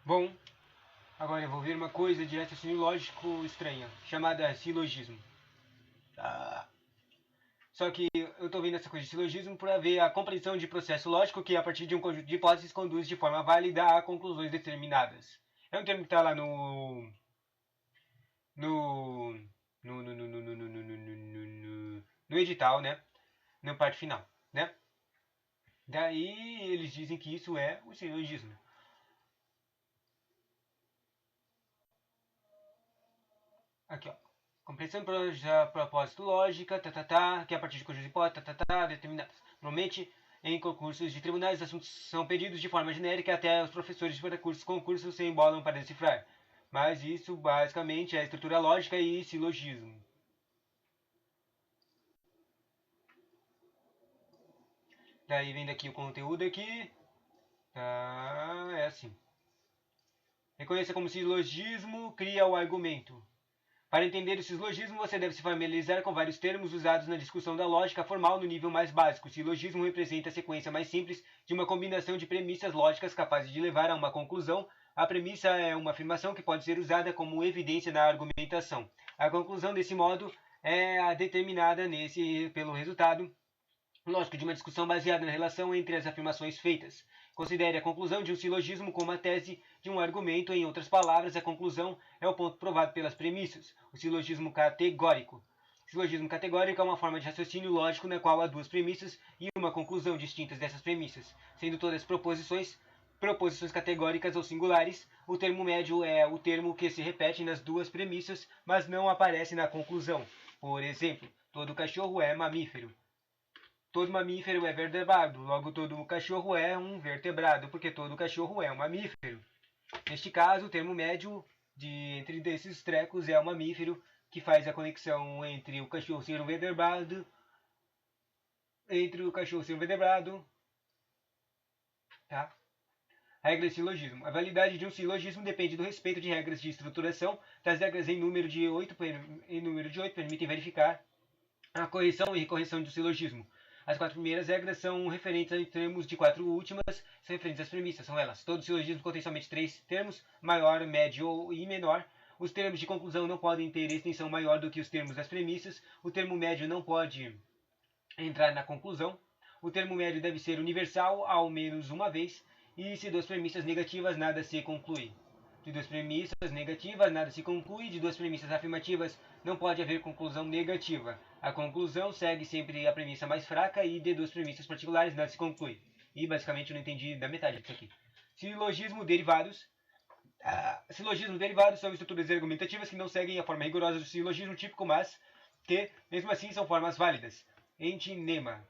Bom, agora eu vou ver uma coisa de raciocínio lógico estranha, chamada silogismo. Só que eu estou vendo essa coisa de silogismo para ver a compreensão de processo lógico que, a partir de um conjunto de hipóteses, conduz de forma válida a conclusões determinadas. É um termo que está lá no, no edital, né? Na parte final, né? Daí eles dizem que isso é o silogismo. Aqui, ó. Compreensão de propósito lógica, que é a partir de conjuntos de hipóteses, determinadas. Normalmente, em concursos de tribunais, os assuntos são pedidos de forma genérica, até os professores de concursos se embolam para decifrar. Mas isso, basicamente, é estrutura lógica e silogismo. Daí, vem daqui o conteúdo aqui. Tá, é assim. Reconheça como silogismo, cria o argumento. Para entender o silogismo, você deve se familiarizar com vários termos usados na discussão da lógica formal no nível mais básico. O silogismo representa a sequência mais simples de uma combinação de premissas lógicas capazes de levar a uma conclusão. A premissa é uma afirmação que pode ser usada como evidência na argumentação. A conclusão, desse modo, é a determinada pelo resultado lógico de uma discussão baseada na relação entre as afirmações feitas. Considere a conclusão de um silogismo como a tese de um argumento. Em outras palavras, a conclusão é o ponto provado pelas premissas. O silogismo categórico. O silogismo categórico é uma forma de raciocínio lógico na qual há duas premissas e uma conclusão distintas dessas premissas, sendo todas proposições categóricas ou singulares. O termo médio é o termo que se repete nas duas premissas, mas não aparece na conclusão. Por exemplo, todo cachorro é mamífero. Todo mamífero é vertebrado, logo todo cachorro é um vertebrado, porque todo cachorro é um mamífero. Neste caso, o termo médio entre desses trecos é o mamífero, que faz a conexão entre o cachorro ser um vertebrado, tá? Regra de silogismo. A validade de um silogismo depende do respeito de regras de estruturação. Das regras em número de 8 permitem verificar a correção e recorreção do silogismo. As quatro primeiras regras são referentes a termos de quatro últimas, são referentes às premissas, são elas. Todo silogismo contém somente três termos, maior, médio e menor. Os termos de conclusão não podem ter extensão maior do que os termos das premissas. O termo médio não pode entrar na conclusão. O termo médio deve ser universal ao menos uma vez. E se duas premissas negativas, nada se conclui. De duas premissas negativas, nada se conclui. De duas premissas afirmativas, não pode haver conclusão negativa. A conclusão segue sempre a premissa mais fraca e de duas premissas particulares, nada se conclui. E basicamente eu não entendi da metade disso aqui. Silogismo derivados. Silogismos derivados são estruturas argumentativas que não seguem a forma rigorosa do silogismo típico, mas que, mesmo assim, são formas válidas. Entimema.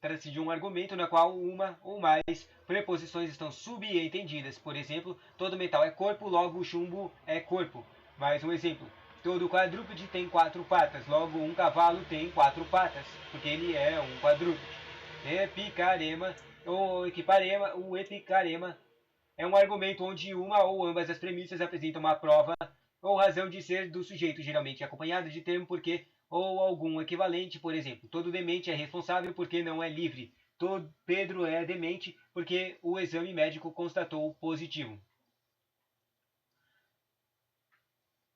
Trata-se de um argumento na qual uma ou mais preposições estão subentendidas. Por exemplo, todo metal é corpo, logo o chumbo é corpo. Mais um exemplo. Todo quadrúpede tem quatro patas, logo um cavalo tem quatro patas, porque ele é um quadrúpede. Epicarema, ou equiparema, o epicarema é um argumento onde uma ou ambas as premissas apresentam uma prova ou razão de ser do sujeito, geralmente acompanhada de termo porque ou algum equivalente. Por exemplo, todo demente é responsável porque não é livre. Todo Pedro é demente porque o exame médico constatou positivo.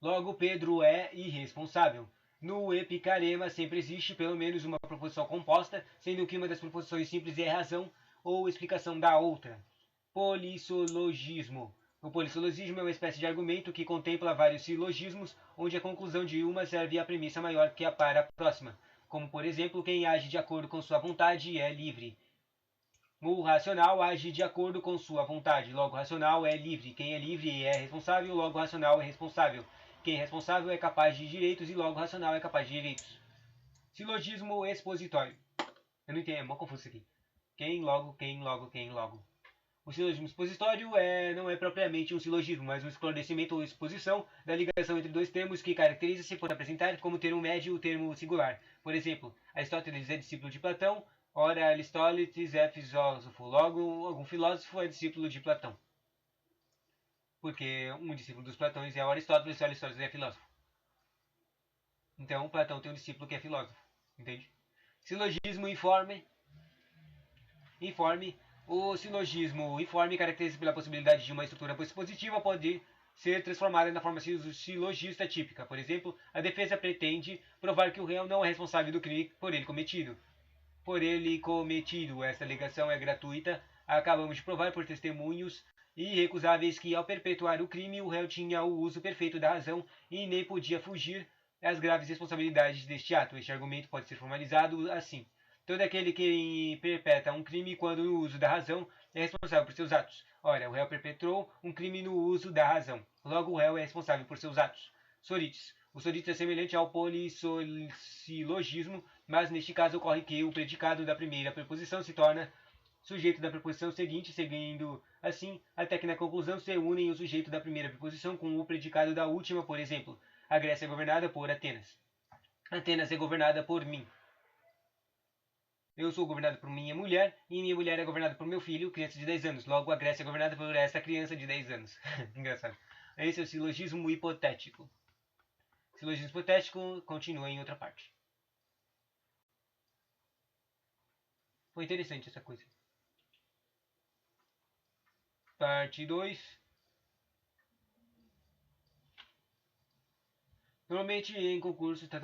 Logo, Pedro é irresponsável. No epicarema sempre existe pelo menos uma proposição composta, sendo que uma das proposições simples é razão ou explicação da outra. Polissologismo. O polissologismo é uma espécie de argumento que contempla vários silogismos, onde a conclusão de uma serve à premissa maior que a para a próxima. Como, por exemplo, quem age de acordo com sua vontade é livre. O racional age de acordo com sua vontade, logo o racional é livre. Quem é livre é responsável, logo o racional é responsável. Quem é responsável é capaz de direitos e logo o racional é capaz de direitos. Silogismo expositório. Eu não entendo, é mó confuso isso aqui. Quem, logo, quem, logo, quem, logo. O silogismo expositório não é propriamente um silogismo, mas um esclarecimento ou exposição da ligação entre dois termos que caracteriza-se por apresentar como termo médio o termo singular. Por exemplo, Aristóteles é discípulo de Platão, ora Aristóteles é filósofo, logo algum filósofo é discípulo de Platão. Porque um discípulo dos Platões é Aristóteles e Aristóteles é filósofo. Então Platão tem um discípulo que é filósofo, entende? Silogismo informe O silogismo informe, caracteriza pela possibilidade de uma estrutura positiva, pode ser transformada na forma silogista típica. Por exemplo, a defesa pretende provar que o réu não é responsável do crime por ele cometido. Esta alegação é gratuita. Acabamos de provar por testemunhos irrecusáveis que, ao perpetuar o crime, o réu tinha o uso perfeito da razão e nem podia fugir às graves responsabilidades deste ato. Este argumento pode ser formalizado assim: todo aquele que perpetra um crime quando no uso da razão é responsável por seus atos. Ora, o réu perpetrou um crime no uso da razão. Logo, o réu é responsável por seus atos. Sorites. O sorite é semelhante ao polissilogismo, mas neste caso ocorre que o predicado da primeira preposição se torna sujeito da preposição seguinte, seguindo assim até que na conclusão se unem o sujeito da primeira preposição com o predicado da última. Por exemplo, a Grécia é governada por Atenas. Atenas é governada por mim. Eu sou governado por minha mulher e minha mulher é governada por meu filho, criança de 10 anos. Logo, a Grécia é governada por essa criança de 10 anos. Engraçado. Esse é o silogismo hipotético. Silogismo hipotético continua em outra parte. Foi interessante essa coisa. Parte 2. Normalmente em concurso. Tá.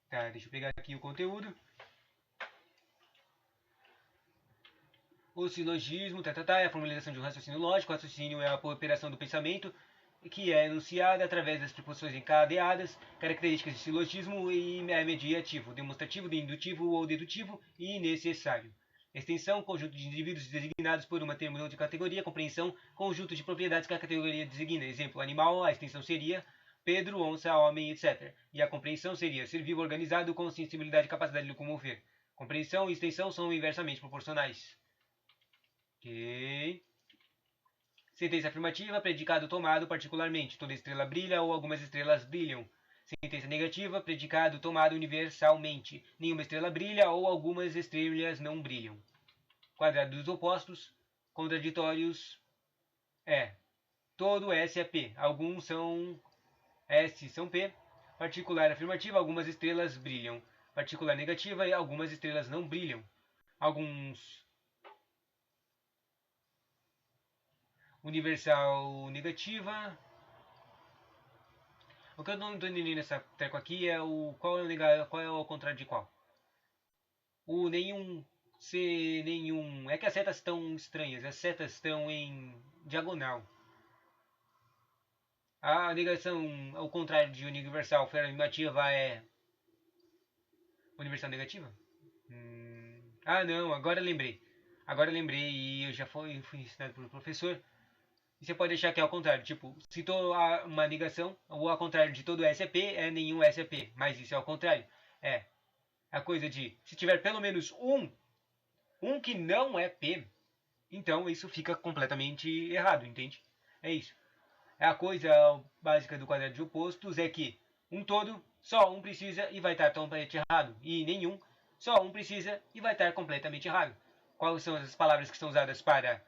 Tá, deixa eu pegar aqui o conteúdo. O silogismo, é a formalização de um raciocínio lógico. O raciocínio é a operação do pensamento, que é enunciada através das preposições encadeadas, características de silogismo e é mediativo, demonstrativo, indutivo ou dedutivo e necessário. Extensão, conjunto de indivíduos designados por uma termo de categoria. Compreensão, conjunto de propriedades que a categoria designa. Exemplo, animal, a extensão seria Pedro, onça, homem, etc. E a compreensão seria ser vivo organizado com sensibilidade e capacidade de locomover. Compreensão e extensão são inversamente proporcionais. Ok. Sentença afirmativa, predicado tomado particularmente. Toda estrela brilha ou algumas estrelas brilham. Sentença negativa, predicado tomado universalmente. Nenhuma estrela brilha ou algumas estrelas não brilham. Quadrado dos opostos, contraditórios é. Todo S é P. Alguns são S são P. Particular afirmativa, algumas estrelas brilham. Particular negativa, algumas estrelas não brilham. Alguns universal negativa. O que eu não estou entendendo nessa treco aqui é o qual é o contrário de qual. O nenhum, se nenhum. É que as setas estão estranhas, as setas estão em diagonal. A negação, ao contrário de universal afirmativa, é universal negativa? Ah, não, agora lembrei. Agora lembrei e eu já fui ensinado pelo professor. E você pode deixar que é ao contrário. Tipo, se uma negação, ou ao contrário de todo S é P, é nenhum S é P. Mas isso é ao contrário. É a coisa de, se tiver pelo menos um que não é P, então isso fica completamente errado, entende? É isso. A coisa básica do quadrado de opostos é que um todo, só um precisa e vai estar completamente errado. E nenhum, só um precisa e vai estar completamente errado. Quais são as palavras que são usadas para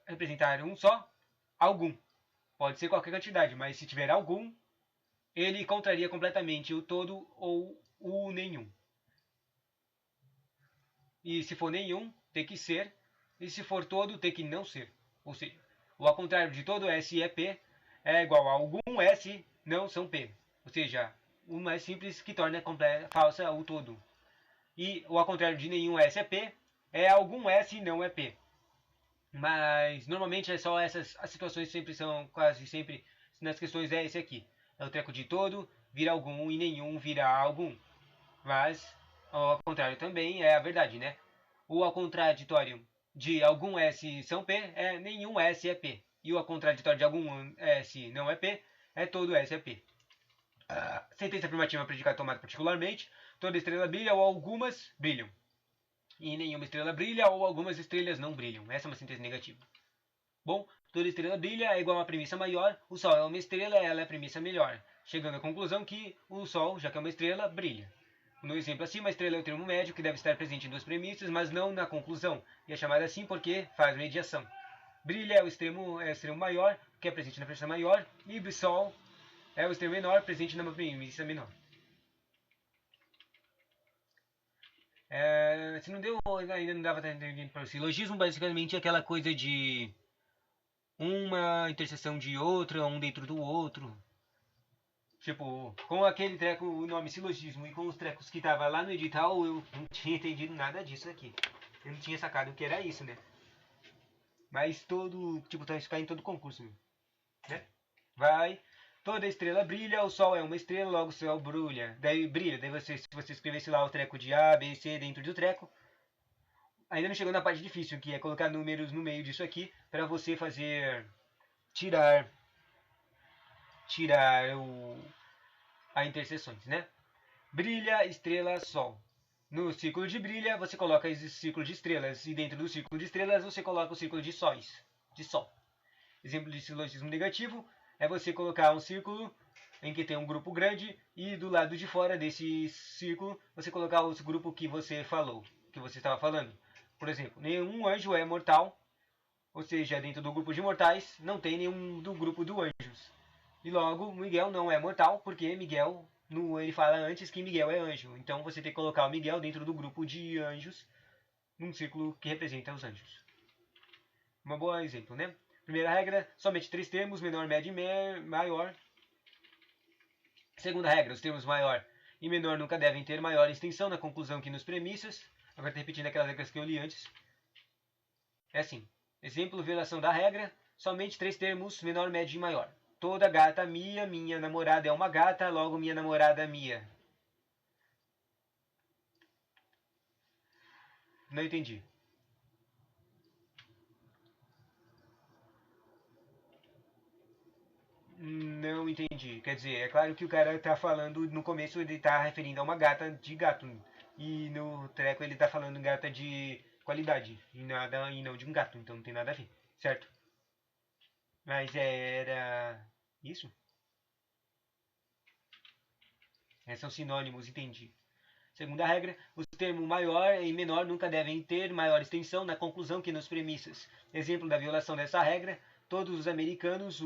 representar um só? Algum. Pode ser qualquer quantidade, mas se tiver algum, ele contraria completamente o todo ou o nenhum. E se for nenhum, tem que ser. E se for todo, tem que não ser. Ou seja, o ao contrário de todo S é P é igual a algum S não são P. Ou seja, uma é simples que torna falsa o todo. E o ao contrário de nenhum S é P é algum S não é P. Mas normalmente é só essas as situações sempre são quase sempre nas questões é esse aqui. É o treco de todo vira algum e nenhum vira algum. Mas ao contrário também é a verdade, né? O ao contraditório de algum S são P é nenhum S é P. E o ao contraditório de algum S não é P é todo S é P. Sentença afirmativa predicado tomado particularmente. Toda estrela brilha ou algumas brilham. E nenhuma estrela brilha ou algumas estrelas não brilham. Essa é uma sentença negativa. Bom, toda estrela brilha é igual a uma premissa maior. O Sol é uma estrela, ela é a premissa melhor. Chegando à conclusão que o Sol, já que é uma estrela, brilha. No exemplo acima, a estrela é o termo médio que deve estar presente em duas premissas, mas não na conclusão. E é chamada assim porque faz mediação. Brilha é o extremo maior, que é presente na premissa maior. E o Sol é o extremo menor presente numa premissa menor. Se não deu, ainda não dava para entender para o silogismo, basicamente é aquela coisa de uma interseção de outra, um dentro do outro. Tipo, com aquele treco, o nome silogismo e com os trecos que tava lá no edital, eu não tinha entendido nada disso aqui. Eu não tinha sacado o que era isso, né? Mas todo, tipo, tá isso cai em todo concurso, né? Vai, toda estrela brilha, o sol é uma estrela, logo o céu brilha. Daí você, se você escrevesse lá o treco de A, B, C dentro do treco, ainda não chegou na parte difícil, que é colocar números no meio disso aqui, para você fazer, tirar, tirar a interseções, né? Brilha, estrela, sol. No círculo de brilha, você coloca esse círculo de estrelas, e dentro do círculo de estrelas, você coloca o círculo de sóis, de sol. Exemplo de silogismo negativo é você colocar um círculo em que tem um grupo grande e do lado de fora desse círculo você colocar o grupo que você falou, que você estava falando. Por exemplo, nenhum anjo é mortal, ou seja, dentro do grupo de mortais não tem nenhum do grupo do anjos. E logo, Miguel não é mortal, porque Miguel, ele fala antes que Miguel é anjo. Então você tem que colocar o Miguel dentro do grupo de anjos, num círculo que representa os anjos. Um bom exemplo, né? Primeira regra, somente 3 termos, menor, médio e maior. Segunda regra, os termos maior e menor nunca devem ter maior extensão na conclusão que nos premissas. Agora estou repetindo aquelas regras que eu li antes. É assim. Exemplo, violação da regra, somente 3 termos, menor, médio e maior. Toda gata Mia, minha namorada é uma gata, logo minha namorada Mia. Não entendi. Não entendi. Quer dizer, é claro que o cara tá falando, no começo ele tá referindo a uma gata de gato. E no treco ele tá falando gata de qualidade. E não de um gato, então não tem nada a ver. Certo? Mas era isso? São sinônimos, entendi. Segunda regra, os termos maior e menor nunca devem ter maior extensão na conclusão que nas premissas. Exemplo da violação dessa regra, todos os americanos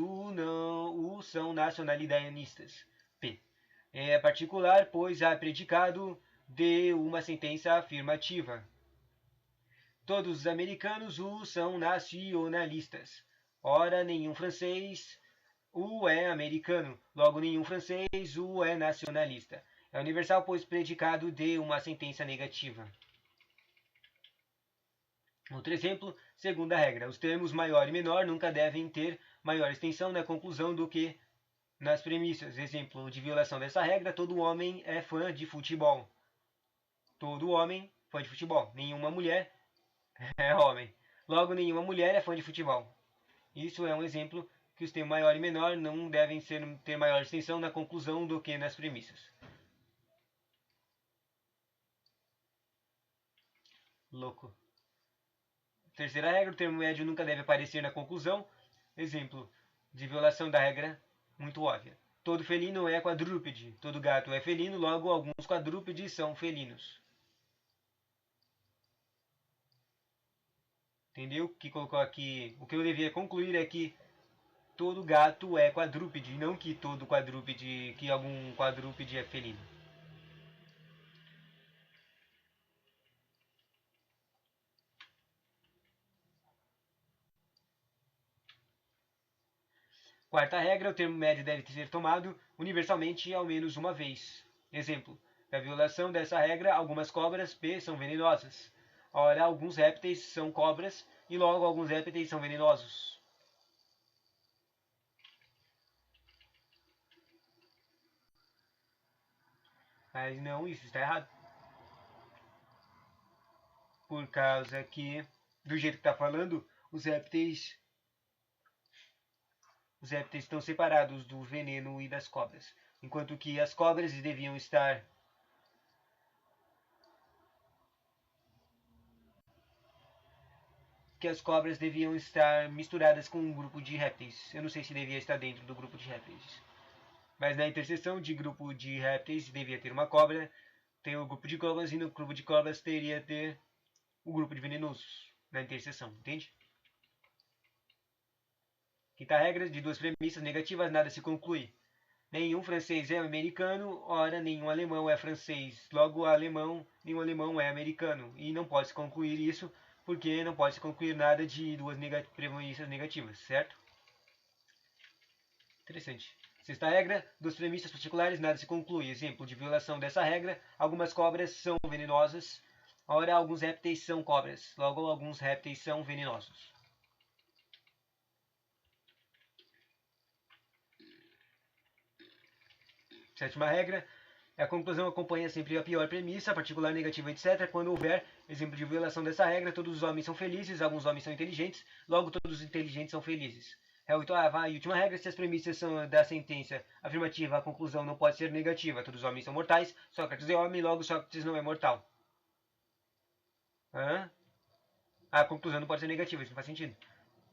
são nacionalistas. P. É particular, pois há predicado de uma sentença afirmativa. Todos os americanos são nacionalistas. Ora, nenhum francês é americano, logo nenhum francês é nacionalista. É universal, pois predicado de uma sentença negativa. Outro exemplo, segunda regra, os termos maior e menor nunca devem ter maior extensão na conclusão do que nas premissas. Exemplo de violação dessa regra, todo homem é fã de futebol. Todo homem fã de futebol. Nenhuma mulher é homem. Logo, nenhuma mulher é fã de futebol. Isso é um exemplo que os termos maior e menor não devem ter maior extensão na conclusão do que nas premissas. Louco. Terceira regra, o termo médio nunca deve aparecer na conclusão. Exemplo de violação da regra muito óbvia. Todo felino é quadrúpede, todo gato é felino, logo alguns quadrúpedes são felinos. Entendeu? Que colocou aqui, o que eu devia concluir é que todo gato é quadrúpede, não que todo quadrúpede, que algum quadrúpede é felino. Quarta regra, o termo médio deve ser tomado universalmente ao menos uma vez. Exemplo, da violação dessa regra, algumas cobras P são venenosas. Ora, alguns répteis são cobras e logo alguns répteis são venenosos. Mas não, isso está errado. Por causa que, do jeito que está falando, os répteis estão separados do veneno e das cobras. Enquanto que as cobras deviam estar misturadas com um grupo de répteis. Eu não sei se devia estar dentro do grupo de répteis. Mas na interseção de grupo de répteis devia ter uma cobra, tem o grupo de cobras, e no grupo de cobras teria ter o grupo de venenosos na interseção, entende? Quinta regra, de duas premissas negativas nada se conclui. Nenhum francês é americano, ora, nenhum alemão é francês. Logo, nenhum alemão é americano. E não pode se concluir isso, porque não pode se concluir nada de duas premissas negativas, certo? Interessante. Sexta regra, dos premissas particulares nada se conclui. Exemplo de violação dessa regra, algumas cobras são venenosas, ora, alguns répteis são cobras. Logo, alguns répteis são venenosos. Sétima regra, a conclusão acompanha sempre a pior premissa, particular, negativa, etc. Quando houver exemplo de violação dessa regra, todos os homens são felizes, alguns homens são inteligentes, logo todos os inteligentes são felizes. É a oitava e última regra, se as premissas são da sentença afirmativa, a conclusão não pode ser negativa. Todos os homens são mortais, Sócrates é homem, logo Sócrates não é mortal. Hã? A conclusão não pode ser negativa, isso não faz sentido,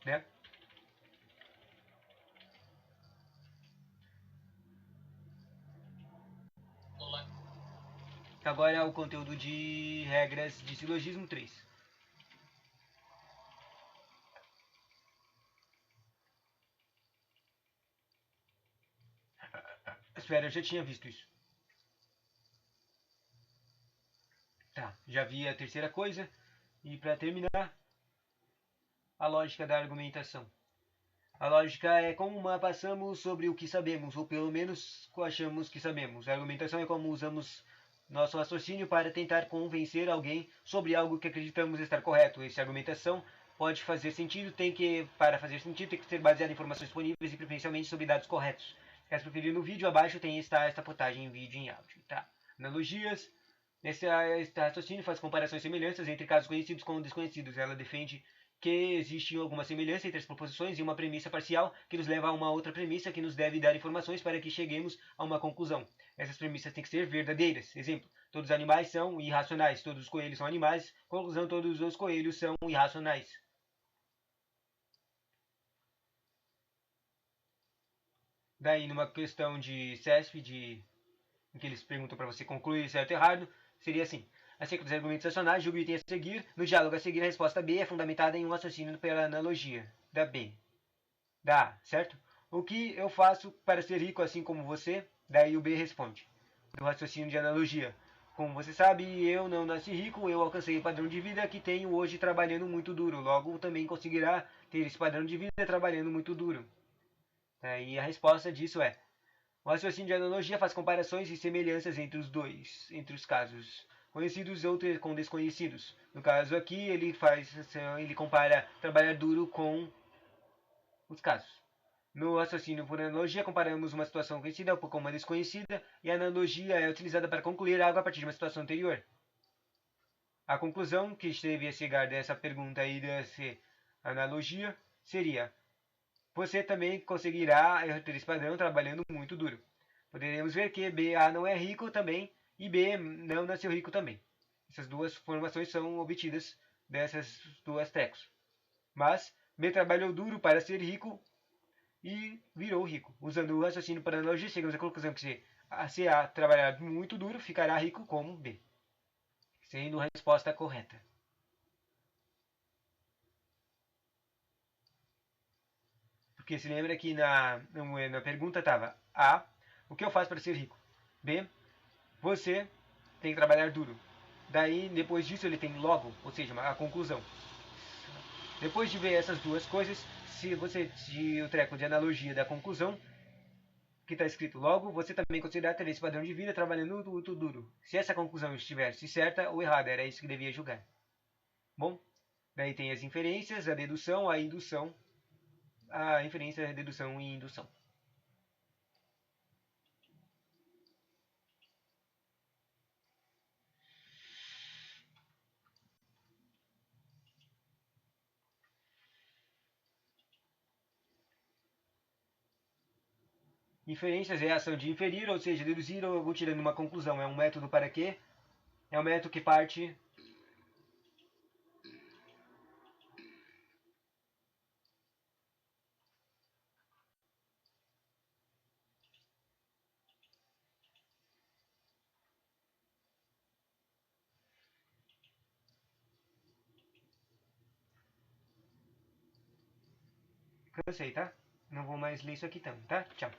né? Agora é o conteúdo de regras de silogismo 3. Espera, eu já tinha visto isso. Tá, já vi a terceira coisa. E para terminar, a lógica da argumentação. A lógica é como passamos sobre o que sabemos, ou pelo menos achamos que sabemos. A argumentação é como usamos nosso raciocínio para tentar convencer alguém sobre algo que acreditamos estar correto. Essa argumentação pode fazer sentido, para fazer sentido, tem que ser baseada em informações disponíveis e preferencialmente sobre dados corretos. Caso preferir no vídeo, abaixo tem esta potagem em vídeo e em áudio. Tá? Analogias. Esse raciocínio faz comparações e semelhanças entre casos conhecidos com desconhecidos. Ela defende que existe alguma semelhança entre as proposições e uma premissa parcial que nos leva a uma outra premissa que nos deve dar informações para que cheguemos a uma conclusão. Essas premissas têm que ser verdadeiras. Exemplo, todos os animais são irracionais, todos os coelhos são animais. Conclusão, todos os coelhos são irracionais. Daí, numa questão de CESP, em que eles perguntam para você concluir certo ou errado, seria assim. Acerca dos argumentos racionais, julgue o item a seguir. No diálogo a seguir, a resposta B é fundamentada em um raciocínio pela analogia da B. Da A, certo? O que eu faço para ser rico assim como você? Daí o B responde. Do raciocínio de analogia. Como você sabe, eu não nasci rico, eu alcancei o padrão de vida que tenho hoje trabalhando muito duro. Logo, também conseguirá ter esse padrão de vida trabalhando muito duro. Daí a resposta disso é: o raciocínio de analogia faz comparações e semelhanças entre os casos conhecidos ou com desconhecidos. No caso aqui, ele compara trabalhar duro com os casos. No raciocínio por analogia, comparamos uma situação conhecida com uma desconhecida, e a analogia é utilizada para concluir algo a partir de uma situação anterior. A conclusão que deve a chegar dessa pergunta aí dessa analogia seria: você também conseguirá ter esse padrão trabalhando muito duro. Poderemos ver que A não é rico também e B não nasceu rico também. Essas duas formações são obtidas dessas duas tecos. Mas B trabalhou duro para ser rico e virou rico. Usando o raciocínio para analogia, chegamos à conclusão que se A trabalhar muito duro, ficará rico como B, sendo a resposta correta. Porque se lembra que na pergunta estava A, o que eu faço para ser rico? B, você tem que trabalhar duro. Daí, depois disso, ele tem logo, ou seja, a conclusão. Depois de ver essas duas coisas, se o treco de analogia da conclusão, que está escrito logo, você também considerar ter esse padrão de vida trabalhando muito duro. Se essa conclusão estivesse certa ou errada, era isso que devia julgar. Bom, daí tem as inferências, a dedução, a indução, a inferência, a dedução e indução. Inferências é a ação de inferir, ou seja, deduzir ou tirando uma conclusão. É um método para quê? É um método que parte. Cansei, tá? Não vou mais ler isso aqui então, tá? Tchau.